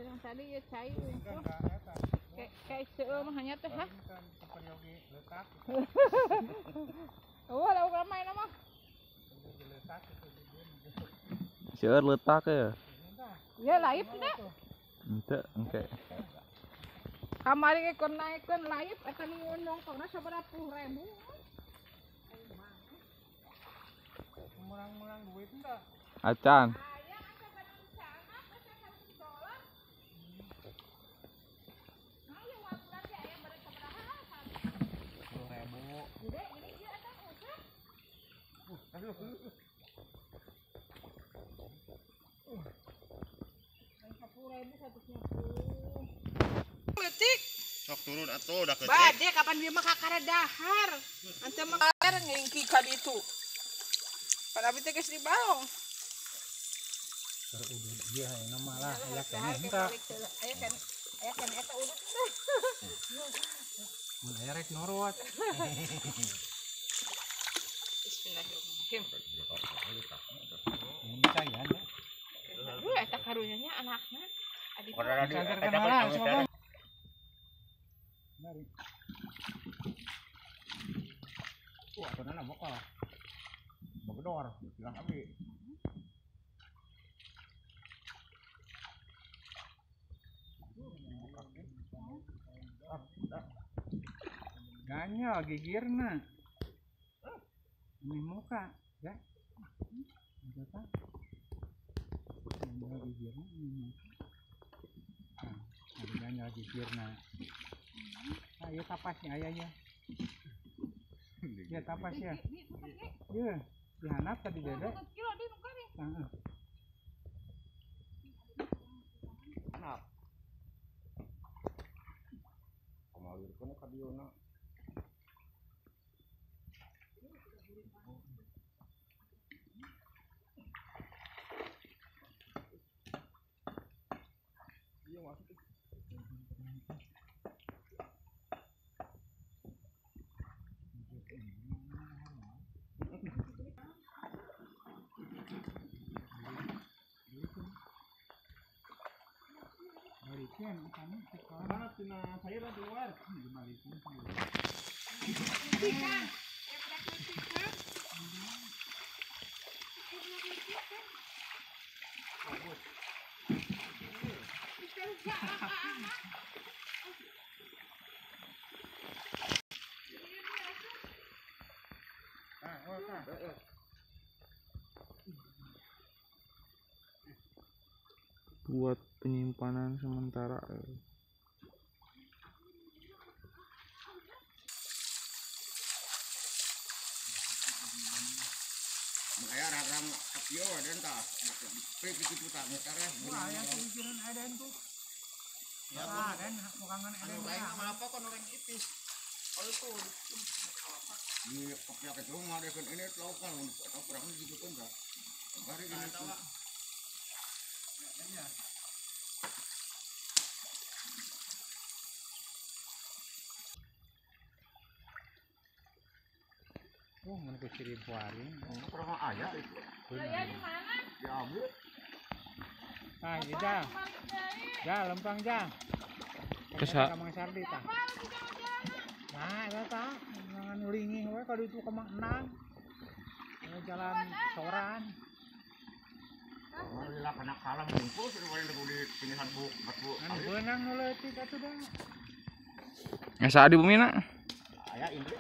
yang tadi ya cair. Kayak seueuh mah hanya teh hah. Oh, ada ramai nama. Seueur letak ya. Ya laip dah. Henteu engke. Kamari ge kon naikeun laip eta nu nongkrongna sabaraha 10.000. Murang-murang duit enggak? Acan. Sok turun atuh udah kecil. Bade kapan dia mah kakara dahar. Ante mah kakara ngingki ka ditu. Pada abi teh geus di balong. Dia enak malah ya kan enggak. Aya kan eta udut. Mun aya rek norot. Bismillahirrahmanirrahim. Ini cayan ya. Aduh eta karunyanya anakna. Adik Cagerkan malah sobat. Mari. Wah, tenan bokal. Bagedor, bilang abi. Ganya gigirna. Ini muka, ya. Ada apa? Ini gigirna ini. Ada ganya gigirna. Ayo tapasnya ayahnya. Ya tapas ya. Iya, dihanap tadi dede. Heeh. Anak. Kamalirkeun ka dieu. Iya masuk. Balikin kami sekolah. Mana tina sayur di luar? Dibalikin. Buat penyimpanan sementara. Aya ragam apio dan tah. Pe kitu tah tara. Wah, yang pikiran ada itu. Ya kan, bukangan ada. Lain apa kon orang ipis. Oh itu. Di kopya ke rumah dia kan ini laukan atau kurang gitu kan enggak. Bari ini tahu. Ya. Oh, ngan ku ciri puaring. Kurang aya itu. Saya di mana? Diambil. Ah, iya. Ja, lempang ja. Kesa. Kamang sardi tah. Nah, eta tah, ngan ulingi we ka ditu kamang enang. Jalan soran. Marilah kana kalam bungkus di pinihan batu. Anu beunang nu leutik atuh dah. Asa di bumi na. Aya indri.